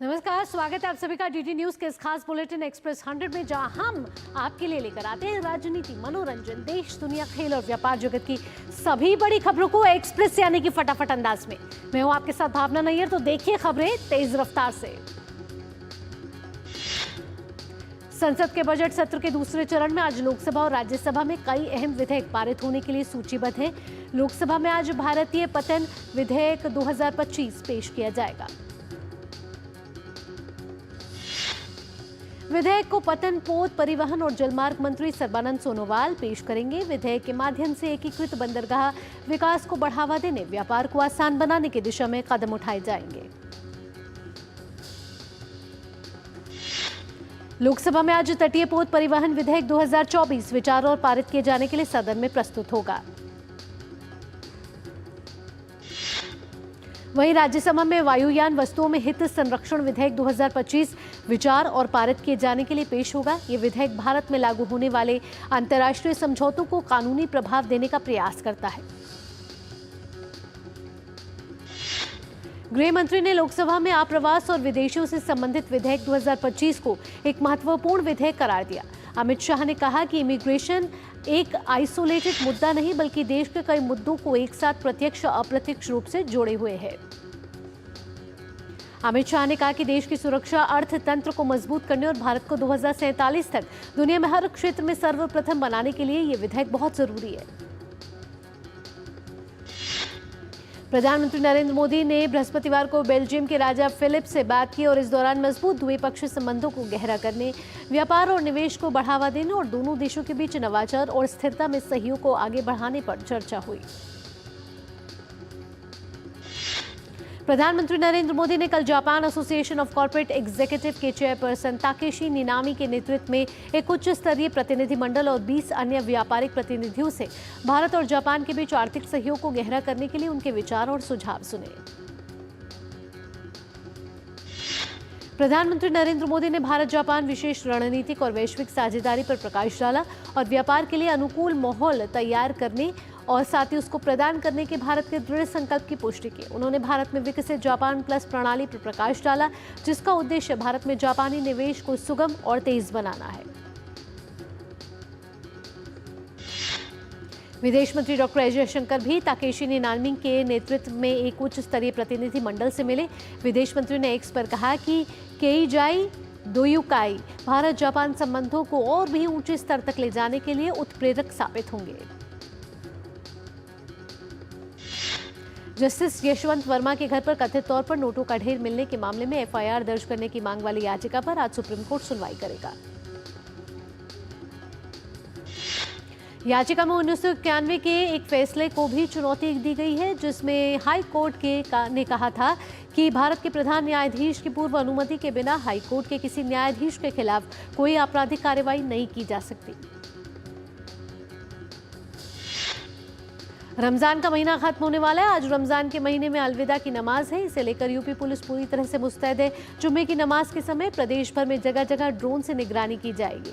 नमस्कार, स्वागत है आप सभी का डीडी न्यूज के इस खास बुलेटिन एक्सप्रेस 100 में, जहां हम आपके लिए लेकर आते हैं राजनीति, मनोरंजन, देश दुनिया, खेल और व्यापार जगत की सभी बड़ी खबरों को एक्सप्रेस यानी कि फटाफट अंदाज में। मैं हूं आपके साथ भावना नैयर, तो देखिए खबरें तेज रफ्तार से। संसद के बजट सत्र के दूसरे चरण में आज लोकसभा और राज्यसभा में कई अहम विधेयक पारित होने के लिए सूचीबद्ध हैं। लोकसभा में आज भारतीय पतन विधेयक 2025 पेश किया जाएगा। विधेयक को पतन, पोत, परिवहन और जलमार्ग मंत्री सर्बानंद सोनोवाल पेश करेंगे। विधेयक के माध्यम से एकीकृत बंदरगाह विकास को बढ़ावा देने, व्यापार को आसान बनाने की दिशा में कदम उठाए जाएंगे। लोकसभा में आज तटीय पोत परिवहन विधेयक 2024 विचार और पारित किए जाने के लिए सदन में प्रस्तुत होगा। वहीं राज्यसभा में वायुयान वस्तुओं में हित संरक्षण विधेयक 2025 विचार और पारित किए जाने के लिए पेश होगा। ये विधेयक भारत में लागू होने वाले अंतर्राष्ट्रीय समझौतों को कानूनी प्रभाव देने का प्रयास करता है। गृह मंत्री ने लोकसभा में आप्रवास और विदेशियों से संबंधित विधेयक 2025 को एक महत्वपूर्ण विधेयक करार दिया। अमित शाह ने कहा कि इमिग्रेशन एक आइसोलेटेड मुद्दा नहीं, बल्कि देश के कई मुद्दों को एक साथ प्रत्यक्ष और अप्रत्यक्ष रूप से जोड़े हुए है। अमित शाह ने कहा कि देश की सुरक्षा अर्थतंत्र को मजबूत करने और भारत को 2047 तक दुनिया में हर क्षेत्र में सर्वप्रथम बनाने के लिए ये विधेयक बहुत जरूरी है। प्रधानमंत्री नरेंद्र मोदी ने बृहस्पतिवार को बेल्जियम के राजा फिलिप से बात की और इस दौरान मजबूत द्विपक्षीय संबंधों को गहरा करने, व्यापार और निवेश को बढ़ावा देने और दोनों देशों के बीच नवाचार और स्थिरता में सहयोग को आगे बढ़ाने पर चर्चा हुई। प्रधानमंत्री नरेंद्र मोदी ने कल Japan association of corporate executive के चेयरपर्सन ताकेशी निनामी के नेतृत्व में एक उच्च स्तरीय प्रतिनिधिमंडल और 20 अन्य व्यापारिक प्रतिनिधियों से भारत और जापान के बीच आर्थिक सहयोग को गहरा करने के लिए उनके विचार और सुझाव सुने। प्रधानमंत्री नरेंद्र मोदी ने भारत जापान विशेष रणनीतिक और वैश्विक साझेदारी पर प्रकाश डाला और व्यापार के लिए अनुकूल माहौल तैयार करने और साथ ही उसको प्रदान करने के भारत के दृढ़ संकल्प की पुष्टि की। उन्होंने भारत में विकसित जापान प्लस प्रणाली पर प्रकाश डाला, जिसका उद्देश्य भारत में जापानी निवेश को सुगम और तेज बनाना है। विदेश मंत्री डॉक्टर एस जयशंकर भी ताकेशी निनामी के नेतृत्व में एक उच्च स्तरीय प्रतिनिधि मंडल से मिले। विदेश मंत्री ने एक्स पर कहा कि केईजाई दोयुकाई भारत जापान संबंधों को और भी ऊंचे स्तर तक ले जाने के लिए उत्प्रेरक साबित होंगे। जस्टिस यशवंत वर्मा के घर पर कथित तौर पर नोटों का ढेर मिलने के मामले में एफआईआर दर्ज करने की मांग वाली याचिका पर आज सुप्रीम कोर्ट सुनवाई करेगा। याचिका में 1991 के एक फैसले को भी चुनौती दी गई है, जिसमें हाई कोर्ट ने कहा था कि भारत के प्रधान न्यायाधीश की पूर्व अनुमति के बिना हाई कोर्ट के किसी न्यायाधीश के खिलाफ कोई आपराधिक कार्रवाई नहीं की जा सकती। रमजान का महीना खत्म होने वाला है। आज रमजान के महीने में अलविदा की नमाज है। इसे लेकर यूपी पुलिस पूरी तरह से मुस्तैद है। जुम्मे की नमाज के समय प्रदेश भर में जगह जगह ड्रोन से निगरानी की जाएगी।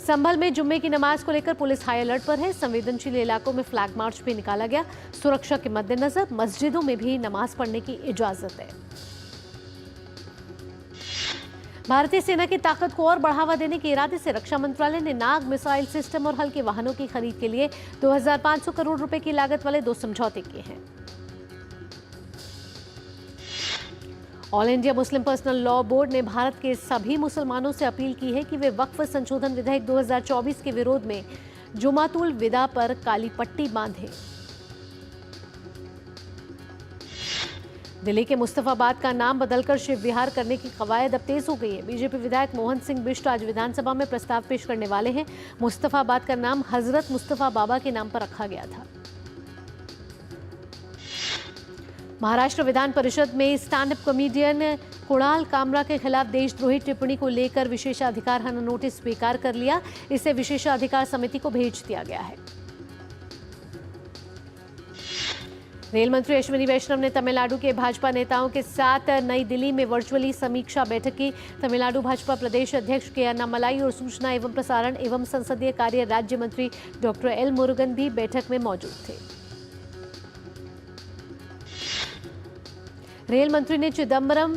संभल में जुम्मे की नमाज को लेकर पुलिस हाई अलर्ट पर है। संवेदनशील इलाकों में फ्लैग मार्च भी निकाला गया। सुरक्षा के मद्देनजर मस्जिदों में भी नमाज पढ़ने की इजाजत है। भारतीय सेना की ताकत को और बढ़ावा देने के इरादे से रक्षा मंत्रालय ने नाग मिसाइल सिस्टम और हल्के वाहनों की खरीद के लिए 2500 करोड़ रुपए की लागत वाले 2 समझौते किए हैं। All India Muslim personal law board ने भारत के सभी मुसलमानों से अपील की है कि वे वक्फ संशोधन विधेयक 2024 के विरोध में जुमातुल विदा पर काली पट्टी बांधे। दिल्ली के मुस्तफाबाद का नाम बदलकर शिव विहार करने की कवायद अब तेज हो गई है। बीजेपी विधायक मोहन सिंह बिष्ट आज विधानसभा में प्रस्ताव पेश करने वाले हैं। मुस्तफाबाद का नाम हजरत मुस्तफा बाबा के नाम पर रखा गया था। महाराष्ट्र विधान परिषद में stand up comedian Kunal Kamra के खिलाफ देशद्रोही टिप्पणी को लेकर विशेषाधिकार हनन नोटिस स्वीकार कर लिया। इसे विशेषाधिकार समिति को भेज दिया गया है। रेल मंत्री अश्विनी वैष्णव ने तमिलनाडु के भाजपा नेताओं के साथ नई दिल्ली में वर्चुअली समीक्षा बैठक की। तमिलनाडु भाजपा प्रदेश अध्यक्ष के अन्नामलाई और सूचना एवं प्रसारण एवं संसदीय कार्य राज्य मंत्री डॉक्टर एल मुरुगन भी बैठक में मौजूद थे। रेल मंत्री ने चिदम्बरम,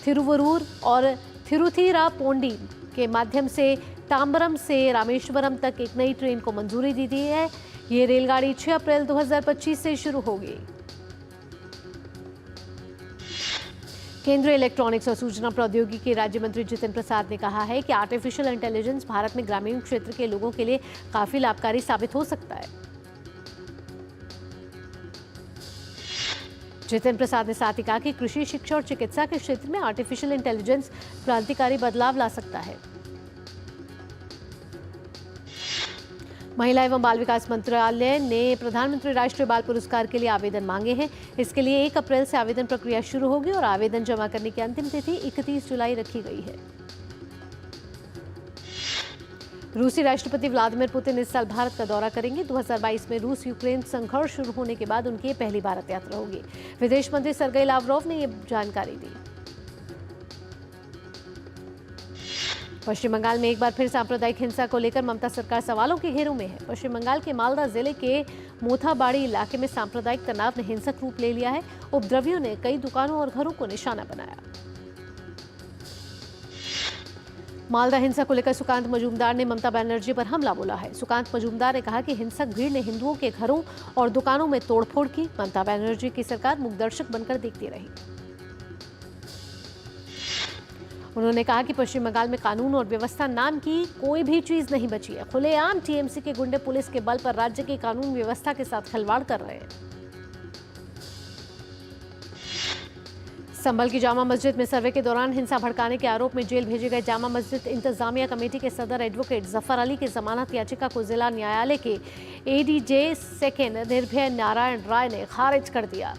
थिरुवरूर और थिरुथिरापोंडी के माध्यम से तांबरम से रामेश्वरम तक एक नई ट्रेन को मंजूरी दी है। ये रेलगाड़ी 6 अप्रैल 2025 से शुरू होगी। केंद्रीय इलेक्ट्रॉनिक्स और सूचना प्रौद्योगिकी राज्य मंत्री जितिन प्रसाद ने कहा है कि आर्टिफिशियल इंटेलिजेंस भारत में ग्रामीण क्षेत्र के लोगों के लिए काफी लाभकारी साबित हो सकता है। जितिन प्रसाद ने साथ ही कहा कि कृषि, शिक्षा और चिकित्सा के क्षेत्र में आर्टिफिशियल इंटेलिजेंस क्रांतिकारी बदलाव ला सकता है। महिला एवं बाल विकास मंत्रालय ने प्रधानमंत्री राष्ट्रीय बाल पुरस्कार के लिए आवेदन मांगे हैं। इसके लिए 1 अप्रैल से आवेदन प्रक्रिया शुरू होगी और आवेदन जमा करने की अंतिम तिथि 31 जुलाई रखी गई है। रूसी राष्ट्रपति व्लादिमीर पुतिन इस साल भारत का दौरा करेंगे। 2022 में रूस यूक्रेन संघर्ष शुरू होने के बाद उनकी पहली भारत यात्रा होगी। विदेश मंत्री सर्गेई लावरोव ने ये जानकारी दी। पश्चिम बंगाल में एक बार फिर सांप्रदायिक हिंसा को लेकर ममता सरकार सवालों के घेरों में है। पश्चिम बंगाल के मालदा जिले के मोथाबाड़ी इलाके में सांप्रदायिक तनाव ने हिंसक रूप ले लिया है। उपद्रवियों ने कई दुकानों और घरों को निशाना बनाया। मालदा हिंसा को लेकर सुकांत मजूमदार ने ममता बनर्जी पर हमला बोला है। सुकांत मजूमदार ने कहा कि हिंसक भीड़ ने हिंदुओं के घरों और दुकानों में तोड़फोड़ की। ममता बनर्जी की सरकार मूकदर्शक बनकर देखती रही। उन्होंने कहा कि पश्चिम बंगाल में कानून और व्यवस्था नाम की कोई भी चीज नहीं बची है। खुलेआम टीएमसी के गुंडे पुलिस के बल पर राज्य की कानून व्यवस्था के साथ खिलवाड़ कर रहे हैं। संभल की जामा मस्जिद में सर्वे के दौरान हिंसा भड़काने के आरोप में जेल भेजे गए जामा मस्जिद इंतजामिया कमेटी के सदर एडवोकेट जफर अली की जमानत याचिका को जिला न्यायालय के एडीजे सेकेंड निर्भय नारायण राय ने खारिज कर दिया।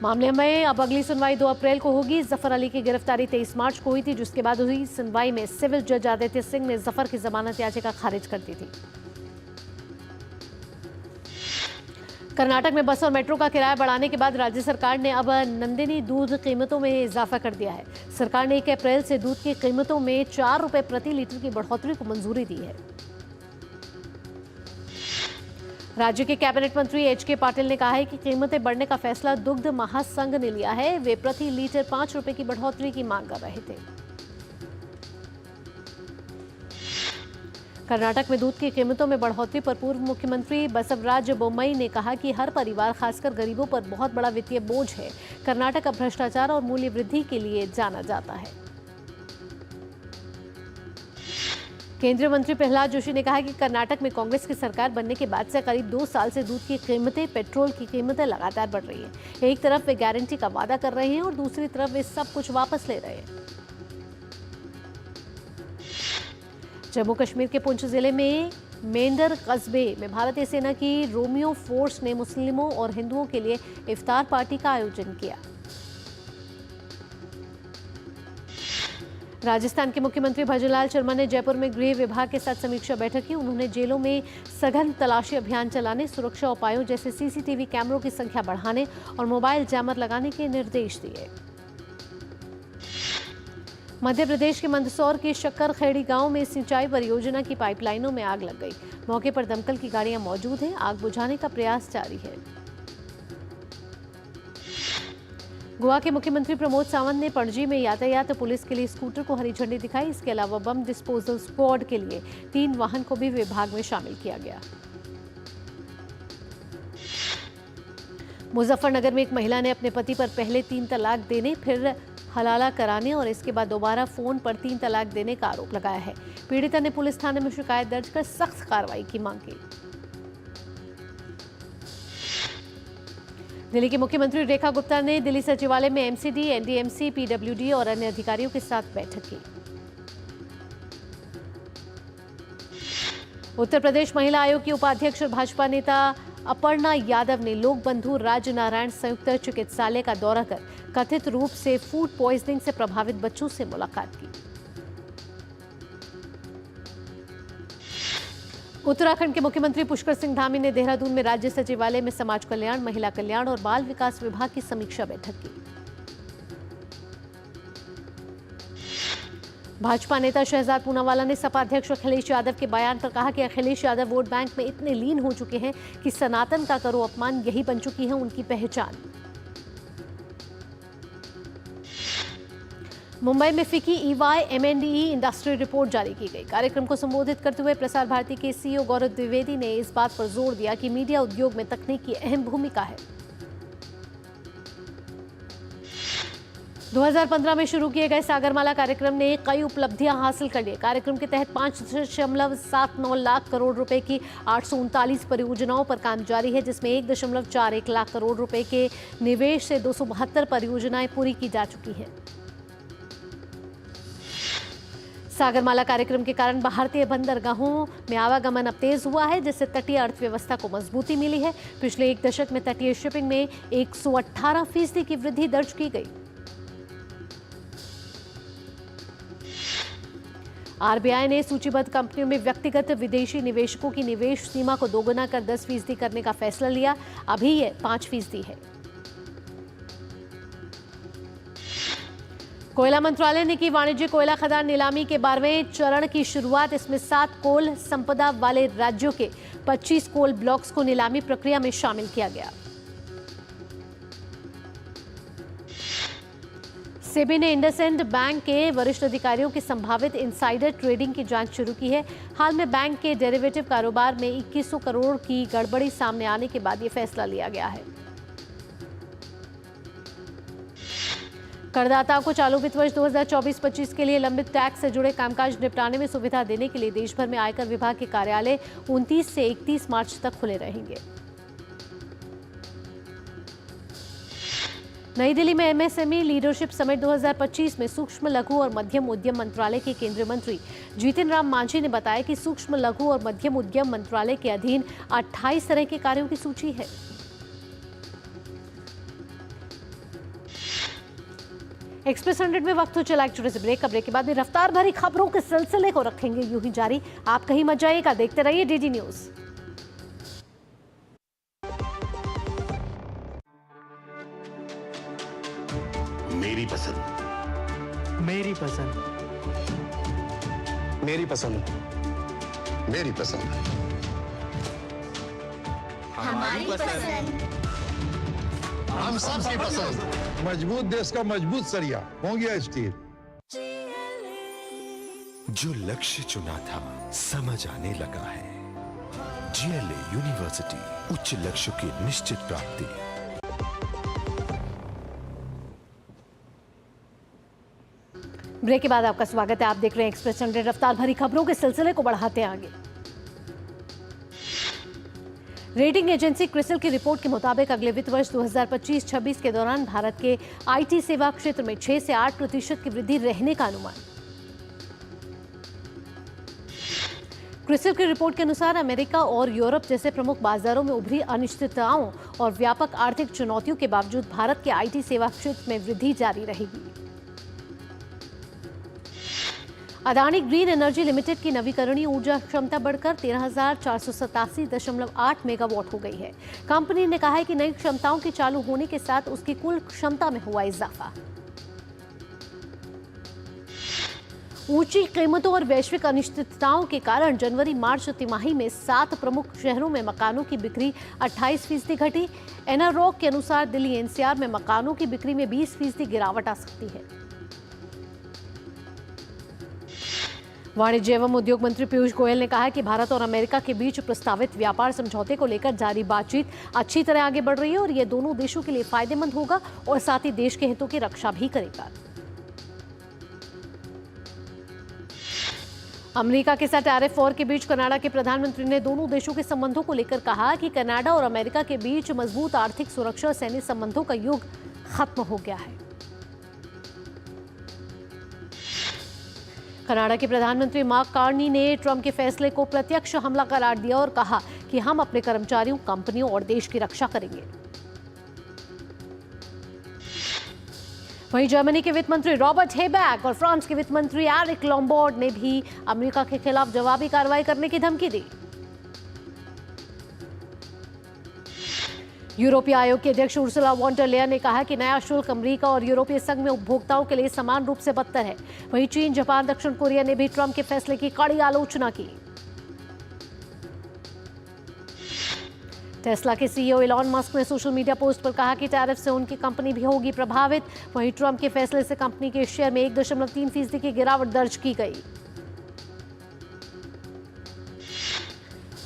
मामले में अब अगली सुनवाई 2 अप्रैल को होगी। जफर अली की गिरफ्तारी 23 मार्च को हुई थी, जिसके बाद हुई सुनवाई में सिविल जज आदित्य सिंह ने जफर की जमानत याचिका खारिज कर दी थी। कर्नाटक में बस और मेट्रो का किराया बढ़ाने के बाद राज्य सरकार ने अब नंदिनी दूध कीमतों में इजाफा कर दिया है। सरकार ने 1 अप्रैल से दूध की कीमतों में 4 रुपए प्रति लीटर की बढ़ोतरी को मंजूरी दी है। राज्य के कैबिनेट मंत्री एच.के. पाटिल ने कहा है कि कीमतें बढ़ने का फैसला दुग्ध महासंघ ने लिया है। वे प्रति लीटर 5 रुपए की बढ़ोतरी की मांग कर रहे थे। कर्नाटक में दूध की कीमतों में बढ़ोतरी पर पूर्व मुख्यमंत्री बसवराज बोम्मई ने कहा कि हर परिवार, खासकर गरीबों पर बहुत बड़ा वित्तीय बोझ है। कर्नाटक अब भ्रष्टाचार और मूल्य वृद्धि के लिए जाना जाता है। केंद्रीय मंत्री प्रहलाद जोशी ने कहा कि कर्नाटक में कांग्रेस की सरकार बनने के बाद से करीब 2 साल से दूध की कीमतें, पेट्रोल की कीमतें लगातार बढ़ रही हैं। एक तरफ वे गारंटी का वादा कर रहे हैं और दूसरी तरफ वे सब कुछ वापस ले रहे हैं। जम्मू कश्मीर के पुंछ जिले में मेंढर कस्बे में भारतीय सेना की रोमियो फोर्स ने मुस्लिमों और हिंदुओं के लिए इफ्तार पार्टी का आयोजन किया। राजस्थान के मुख्यमंत्री भजनलाल शर्मा ने जयपुर में गृह विभाग के साथ समीक्षा बैठक की। उन्होंने जेलों में सघन तलाशी अभियान चलाने, सुरक्षा उपायों जैसे सीसीटीवी कैमरों की संख्या बढ़ाने और मोबाइल जैमर लगाने के निर्देश दिए। मध्य प्रदेश के मंदसौर के शक्करखेड़ी गांव में सिंचाई परियोजना की पाइपलाइनों में आग लग गई। मौके पर दमकल की गाड़ियां मौजूद हैं। आग बुझाने का प्रयास जारी है। गोवा के मुख्यमंत्री प्रमोद सावंत ने पणजी में यातायात पुलिस के लिए स्कूटर को हरी झंडी दिखाई। इसके अलावा बम डिस्पोजल स्क्वाड के लिए 3 वाहन को भी विभाग में शामिल किया गया। मुजफ्फरनगर में एक महिला ने अपने पति पर पहले 3 तलाक देने, फिर हलाला कराने और इसके बाद दोबारा फोन पर 3 तलाक देने का आरोप लगाया है। पीड़िता ने पुलिस थाने में शिकायत दर्ज कर सख्त कार्रवाई की मांग की। दिल्ली की मुख्यमंत्री रेखा गुप्ता ने दिल्ली सचिवालय में एमसीडी, एनडीएमसी, पीडब्ल्यूडी और अन्य अधिकारियों के साथ बैठक की। उत्तर प्रदेश महिला आयोग की उपाध्यक्ष और भाजपा नेता अपर्णा यादव ने लोक बंधु राज्य नारायण संयुक्त चिकित्सालय का दौरा कर कथित रूप से फूड पॉइजनिंग से प्रभावित बच्चों से मुलाकात की। उत्तराखंड के मुख्यमंत्री पुष्कर सिंह धामी ने देहरादून में राज्य सचिवालय में समाज कल्याण, महिला कल्याण और बाल विकास विभाग की समीक्षा बैठक की। भाजपा नेता शहजाद पूनावाला ने सपा अध्यक्ष अखिलेश यादव के बयान पर कहा कि अखिलेश यादव वोट बैंक में इतने लीन हो चुके हैं कि सनातन का करो अपमान यही बन चुकी है उनकी पहचान। मुंबई में फिकी EY M&E इंडस्ट्री रिपोर्ट जारी की गई। कार्यक्रम को संबोधित करते हुए प्रसार भारती के CEO गौरव द्विवेदी ने इस बात पर जोर दिया कि मीडिया उद्योग में तकनीक की अहम भूमिका है। 2015 में शुरू किए गए सागरमाला कार्यक्रम ने कई उपलब्धियां हासिल कर ली। कार्यक्रम के तहत 5.79 लाख करोड़ रुपए की 839 परियोजनाओं पर काम जारी है, जिसमें 1.41 लाख करोड़ रुपए के निवेश से 272 परियोजनाएं पूरी की जा चुकी हैं। सागरमाला कार्यक्रम के कारण भारतीय बंदरगाहों में आवागमन अब तेज हुआ है, जिससे तटीय अर्थव्यवस्था को मजबूती मिली है। पिछले एक दशक में तटीय शिपिंग में 118% की वृद्धि दर्ज की गई। RBI ने सूचीबद्ध कंपनियों में व्यक्तिगत विदेशी निवेशकों की निवेश सीमा को दोगुना कर 10% करने का फैसला लिया। अभी यह 5% है। कोयला मंत्रालय ने की वाणिज्य कोयला खदान नीलामी के 12वें चरण की शुरुआत। इसमें 7 कोल संपदा वाले राज्यों के 25 कोल ब्लॉक्स को नीलामी प्रक्रिया में शामिल किया गया। सेबी ने इंडसइंड बैंक के वरिष्ठ अधिकारियों की संभावित इनसाइडर ट्रेडिंग की जांच शुरू की है। हाल में बैंक के डेरिवेटिव कारोबार में 2100 करोड़ की गड़बड़ी सामने आने के बाद यह फैसला लिया गया है। करदाताओं को चालू वित्त वर्ष 2024-25 के लिए लंबित टैक्स से जुड़े कामकाज निपटाने में सुविधा देने के लिए देश भर में आयकर विभाग के कार्यालय 29 से 31 मार्च तक खुले रहेंगे। नई दिल्ली में MSME लीडरशिप समिट 2025 में सूक्ष्म लघु और मध्यम उद्यम मंत्रालय के केंद्रीय मंत्री जीतन राम मांझी ने बताया कि सूक्ष्म लघु और मध्यम उद्यम मंत्रालय के अधीन 28 तरह के कार्यों की सूची है। एक्सप्रेस 100 में वक्त हो चला एक छोटे से ब्रेक का। ब्रेक के बाद में रफ्तार भरी खबरों के सिलसिले को रखेंगे यूं ही जारी। आप कहीं मत जाइएगा, देखते रहिए DD न्यूज। मेरी पसंद, मेरी पसंद, मेरी पसंद, मेरी पसंद, हमारी पसंद, हम सबकी पसंद। मजबूत देश का मजबूत सरिया हो गया स्टील। जो लक्ष्य चुना था समझ आने लगा है। GLA यूनिवर्सिटी, उच्च लक्ष्य की निश्चित प्राप्ति। ब्रेक के बाद आपका स्वागत है। आप देख रहे हैं एक्सप्रेस 100। रफ्तार भरी खबरों के सिलसिले को बढ़ाते हैं आगे। रेटिंग एजेंसी क्रिसिल की रिपोर्ट के मुताबिक अगले वित्त वर्ष 2025-26 के दौरान भारत के IT सेवा क्षेत्र में 6 से 8% की वृद्धि रहने का अनुमान। क्रिसिल की रिपोर्ट के अनुसार अमेरिका और यूरोप जैसे प्रमुख बाजारों में उभरी अनिश्चितताओं और व्यापक आर्थिक चुनौतियों के बावजूद भारत के IT सेवा क्षेत्र में वृद्धि जारी रहेगी। अदानी ग्रीन एनर्जी लिमिटेड की नवीकरणीय ऊर्जा क्षमता बढ़कर 13,487.8 मेगावाट हो गई है। कंपनी ने कहा है कि नई क्षमताओं के चालू होने के साथ उसकी कुल क्षमता में हुआ इजाफा। ऊंची कीमतों और वैश्विक अनिश्चितताओं के कारण जनवरी-मार्च तिमाही में 7 प्रमुख शहरों में मकानों की बिक्री 28% घटी। एनारॉक के अनुसार दिल्ली NCR में मकानों की बिक्री में 20% गिरावट आ सकती है। वाणिज्य एवं उद्योग मंत्री पीयूष गोयल ने कहा है कि भारत और अमेरिका के बीच प्रस्तावित व्यापार समझौते को लेकर जारी बातचीत अच्छी तरह आगे बढ़ रही है और यह दोनों देशों के लिए फायदेमंद होगा और साथ ही देश के हितों की रक्षा भी करेगा। अमेरिका के साथ टैरिफ वॉर के बीच कनाडा के प्रधानमंत्री ने दोनों देशों के संबंधों को लेकर कहा कि कनाडा और अमेरिका के बीच मजबूत आर्थिक सुरक्षा और सैन्य संबंधों का युग खत्म हो गया है। कनाडा के प्रधानमंत्री मार्क कार्नी ने ट्रंप के फैसले को प्रत्यक्ष हमला करार दिया और कहा कि हम अपने कर्मचारियों, कंपनियों और देश की रक्षा करेंगे। वहीं जर्मनी के वित्त मंत्री रॉबर्ट हेबेक और फ्रांस के वित्त मंत्री एरिक लॉम्बार्ड ने भी अमेरिका के खिलाफ जवाबी कार्रवाई करने की धमकी दी। यूरोपीय आयोग के अध्यक्ष उर्सुला वॉन डर लेयन ने कहा कि नया शुल्क अमेरिका और यूरोपीय संघ में उपभोक्ताओं के लिए समान रूप से बदतर है। वहीं चीन, जापान, दक्षिण कोरिया ने भी ट्रंप के फैसले की कड़ी आलोचना की। टेस्ला के सीईओ इलॉन मस्क ने सोशल मीडिया पोस्ट पर कहा कि टैरिफ से उनकी कंपनी भी होगी प्रभावित। वहीं ट्रंप के फैसले से कंपनी के शेयर में 1.3% की गिरावट दर्ज की गई।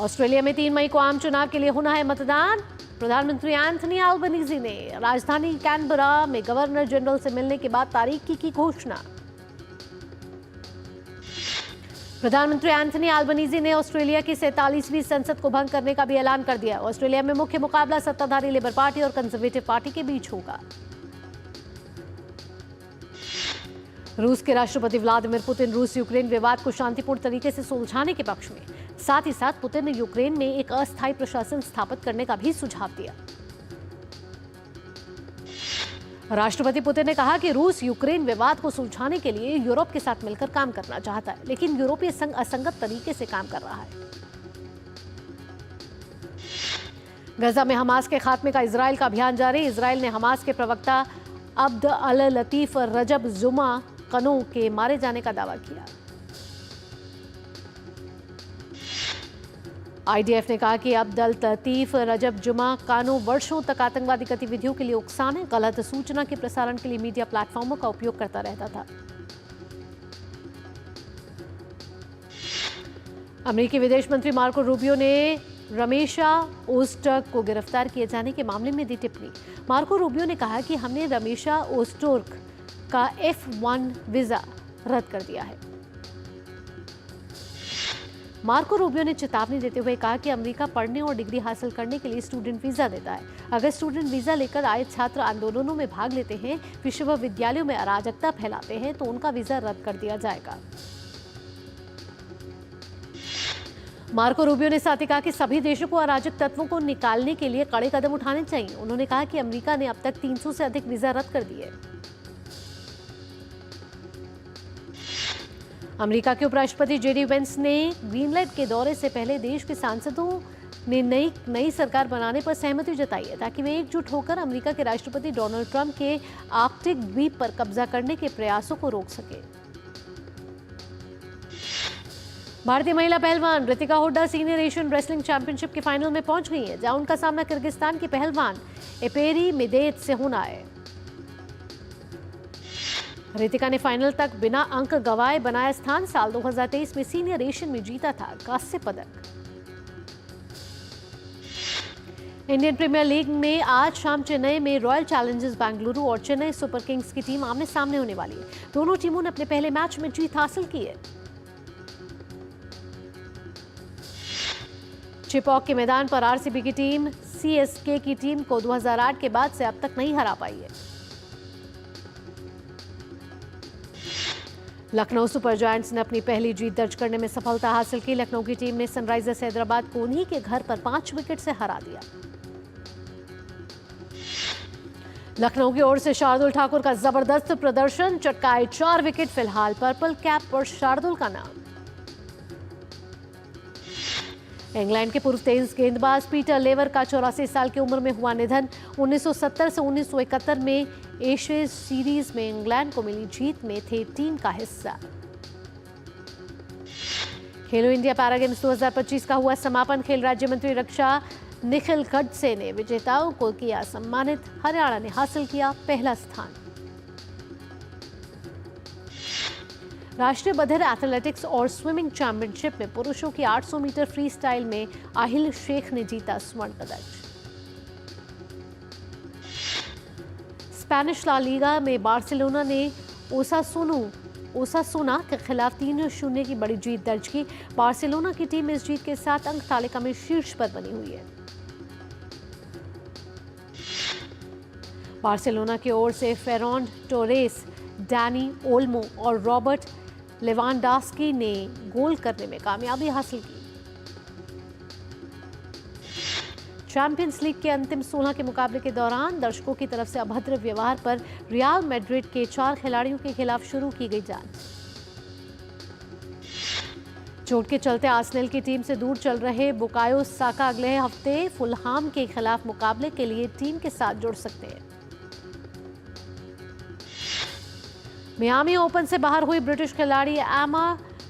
ऑस्ट्रेलिया में 3 मई को आम चुनाव के लिए होना है मतदान। प्रधानमंत्री एंथनी अल्बनीज़ी ने राजधानी कैनबरा में गवर्नर जनरल से मिलने के बाद तारीख की घोषणा। प्रधानमंत्री एंथनी अल्बनीज़ी ने ऑस्ट्रेलिया की 47वीं संसद को भंग करने का भी ऐलान कर दिया। ऑस्ट्रेलिया में मुख्य मुकाबला सत्ताधारी लेबर पार्टी और कंजर्वेटिव पार्टी के बीच होगा। रूस के राष्ट्रपति व्लादिमीर पुतिन रूस यूक्रेन विवाद को शांतिपूर्ण तरीके से सुलझाने के पक्ष में। साथ ही साथ पुतिन ने यूक्रेन में एक अस्थायी प्रशासन स्थापित करने का भी सुझाव दिया। राष्ट्रपति पुतिन ने कहा कि रूस यूक्रेन विवाद को सुलझाने के लिए यूरोप के साथ मिलकर काम करना चाहता है, लेकिन यूरोपीय संघ असंगत तरीके से काम कर रहा है। गजा में हमास के खात्मे का इजराइल का अभियान जारी। इजराइल ने हमास के प्रवक्ता अब्द अल लतीफ रजब जुमा कनो के मारे जाने का दावा किया। आईडीएफ ने कहा कि अब्दुल लतीफ रजब जुमा कानो वर्षों तक आतंकवादी गतिविधियों के लिए उकसाने, गलत सूचना के प्रसारण के लिए मीडिया प्लेटफॉर्मों का उपयोग करता रहता था। अमेरिकी विदेश मंत्री मार्को रूबियो ने रमेशा ओस्टर्क को गिरफ्तार किए जाने के मामले में दी टिप्पणी। मार्को रूबियो ने कहा कि हमने रमेशा ओस्टर्क का F1 वीजा रद्द कर दिया है। मार्को रूबियो ने चेतावनी देते हुए कहा कि अमेरिका पढ़ने और डिग्री हासिल करने के लिए स्टूडेंट वीजा देता है। अगर स्टूडेंट वीजा लेकर आए छात्र आंदोलनों में भाग लेते हैं, विश्वविद्यालयों में अराजकता फैलाते हैं, तो उनका वीजा रद्द कर दिया जाएगा। मार्को रूबियो ने साथ ही कहा कि सभी देशों को अराजक तत्वों को निकालने के लिए कड़े कदम उठाने चाहिए। उन्होंने कहा कि अमेरिका ने अब तक 300 से अधिक वीजा रद्द कर दिए। अमेरिका के उपराष्ट्रपति जेडी वेंस ने ग्रीनलैंड के दौरे से पहले देश के सांसदों ने नई सरकार बनाने पर सहमति जताई है, ताकि वे एकजुट होकर अमेरिका के राष्ट्रपति डोनाल्ड ट्रंप के आर्कटिक द्वीप पर कब्जा करने के प्रयासों को रोक सके। भारतीय महिला पहलवान Ritika Hooda senior Asian wrestling championship के फाइनल में पहुंच गई है, जहां उनका सामना किर्गिस्तान की पहलवान एपेरी मेदेत से होना है। रितिका ने फाइनल तक बिना अंक गंवाए बनाया स्थान। साल 2023 में सीनियर एशियन में जीता था कांस्य पदक। इंडियन प्रीमियर लीग में आज शाम चेन्नई में रॉयल चैलेंजर्स बेंगलुरु और चेन्नई सुपर किंग्स की टीम आमने सामने होने वाली है। दोनों टीमों ने अपने पहले मैच में जीत हासिल की है। चिपॉक के मैदान पर आरसीबी की टीम सीएसके की टीम को 2008 के बाद से अब तक नहीं हरा पाई है। लखनऊ सुपर जायंट्स ने अपनी पहली जीत दर्ज करने में सफलता हासिल की। लखनऊ की टीम ने सनराइजर्स हैदराबाद को उन्हीं के घर पर 5 विकेट से हरा दिया। लखनऊ की ओर से शार्दुल ठाकुर का जबरदस्त प्रदर्शन, चटकाए 4 विकेट। फिलहाल पर्पल कैप पर शार्दुल का नाम। इंग्लैंड के पूर्व तेज गेंदबाज पीटर लेवर का 84 साल की उम्र में हुआ निधन। 1970 से 1971 में एशिया सीरीज में इंग्लैंड को मिली जीत में थे टीम का हिस्सा। खेलो इंडिया पैरा गेम्स 2025 का हुआ समापन। खेल राज्य मंत्री रक्षा निखिल खड़से ने विजेताओं को किया सम्मानित। हरियाणा ने हासिल किया पहला स्थान। राष्ट्रीय बधिर एथलेटिक्स और स्विमिंग चैंपियनशिप में पुरुषों की 800 मीटर फ्री स्टाइल में आहिल शेख ने जीता स्वर्ण पदक। स्पेनिश ला लीगा में बार्सिलोना ने ओसासुना के खिलाफ 3-0 की बड़ी जीत दर्ज की। बार्सिलोना की टीम इस जीत के साथ अंक तालिका में शीर्ष पर बनी हुई है। बार्सिलोना की ओर से फेरॉन टोरेस, डैनी ओल्मो और रॉबर्ट लेवांडोव्स्की ने गोल करने में कामयाबी हासिल की। चैंपियंस लीग के अंतिम 16 के मुकाबले के दौरान दर्शकों की तरफ से अभद्र व्यवहार पर रियल मैड्रिड के 4 खिलाड़ियों के खिलाफ शुरू की गई जांच। चोट के चलते आर्सेनल की टीम से दूर चल रहे बुकायो साका अगले हफ्ते फुलहाम के खिलाफ मुकाबले के लिए टीम के साथ जुड़ सकते हैं। मियामी ओपन से बाहर हुई ब्रिटिश खिलाड़ी एमा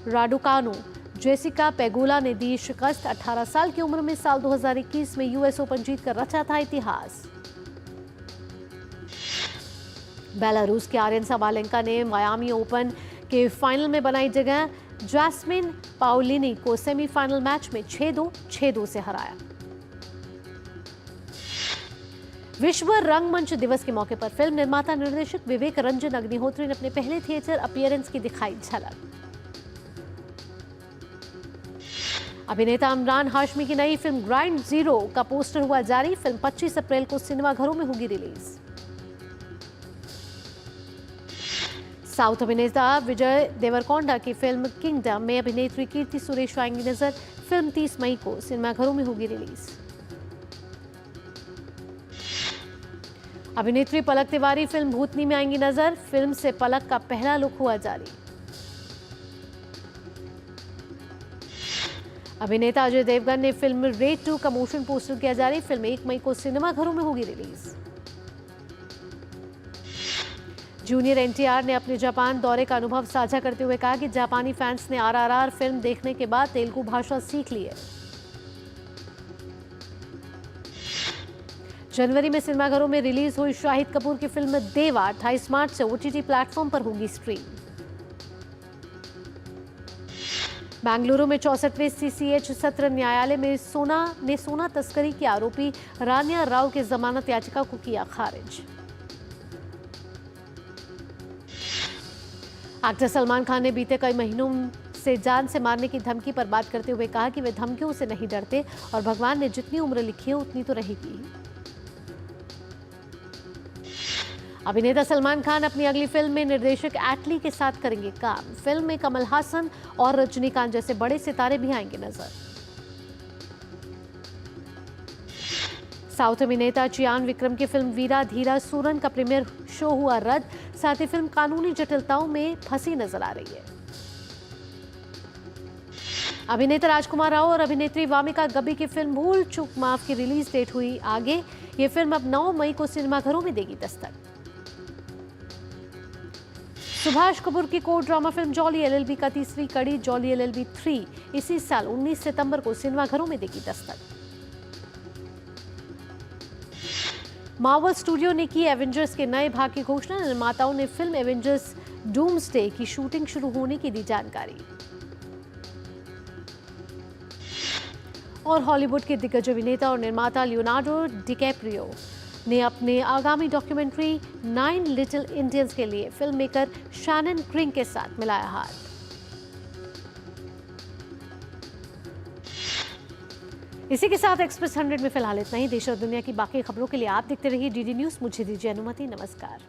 राडुकानु जेसिका पेगुला ने दी शिकस्त। 18 साल की उम्र में साल 2021 में यूएस ओपन जीतकर रचा था इतिहास। बेलारूस के आर्यन साबालेंका ने मियामी ओपन के फाइनल में बनाई जगह। जैस्मिन पाउलिनी को सेमीफाइनल मैच में 6-2, 6-2 से हराया। विश्व रंगमंच दिवस के मौके पर फिल्म निर्माता निर्देशक विवेक रंजन अग्निहोत्री ने अपने पहले थिएटर अपीयरेंस की दिखाई झलक। अभिनेता इमरान हाशमी की नई फिल्म ग्राइंड जीरो का पोस्टर हुआ जारी। फिल्म 25 अप्रैल को सिनेमाघरों में होगी रिलीज। साउथ अभिनेता विजय देवरकोंडा की फिल्म किंगडम में अभिनेत्री कीर्ति सुरेश आएंगी नजर। फिल्म 30 मई को सिनेमाघरों में होगी रिलीज। अभिनेत्री पलक तिवारी फिल्म भूतनी में आएंगी नजर। फिल्म से पलक का पहला लुक हुआ जारी। अभिनेता अजय देवगन ने फिल्म रेड 2 का मोशन पोस्टर किया जारी। फिल्म 1 मई को सिनेमाघरों में होगी रिलीज। जूनियर एनटीआर ने अपने जापान दौरे का अनुभव साझा करते हुए कहा कि जापानी फैंस ने आरआरआर फिल्म देखने के बाद तेलुगु भाषा सीख ली है। जनवरी में सिनेमाघरों में रिलीज हुई शाहिद कपूर की फिल्म देवा 28 मार्च से ओटीटी प्लेटफॉर्म पर होगी स्ट्रीम। बेंगलुरु में 64वें सीसीएच सत्र न्यायालय में सोना तस्करी के आरोपी रानिया राव की जमानत याचिका को किया खारिज। एक्टर सलमान खान ने बीते कई महीनों से जान से मारने की धमकी पर बात करते हुए कहा कि वे धमकियों से नहीं डरते और भगवान ने जितनी उम्र लिखी है उतनी तो रहेगी। अभिनेता सलमान खान अपनी अगली फिल्म में निर्देशक एटली के साथ करेंगे काम। फिल्म में कमल हासन और रजनीकांत जैसे बड़े सितारे भी आएंगे नजर। साउथ अभिनेता चियान विक्रम की फिल्म वीरा धीरा सूरन का प्रीमियर शो हुआ रद्द। साथ ही फिल्म कानूनी जटिलताओं में फंसी नजर आ रही है। अभिनेता राजकुमार राव और अभिनेत्री वामिका गब्बी की फिल्म भूल चूक माफ की रिलीज डेट हुई आगे। ये फिल्म अब 9 मई को सिनेमाघरों में देगी दस्तक। सुभाष कपूर की court drama film jolly LLB का तीसरी कड़ी जॉली एलएलबी 3 इसी साल 19 सितंबर को सिनेमाघरों में देगी दस्तक। मार्वल स्टूडियो ने की एवेंजर्स के नए भाग की घोषणा। निर्माताओं ने फिल्म एवेंजर्स डूम्सडे की शूटिंग शुरू होने की दी जानकारी। और हॉलीवुड के दिग्गज अभिनेता और निर्माता लियोनार्डो डिकैप्रियो ने अपने आगामी डॉक्यूमेंट्री 9 लिटिल इंडियंस के लिए फिल्म मेकर शैनन क्रिंग के साथ मिलाया हाथ। इसी के साथ एक्सप्रेस 100 में फिलहाल इतना ही। देश और दुनिया की बाकी खबरों के लिए आप देखते रहिए डीडी न्यूज। मुझे दीजिए अनुमति। नमस्कार।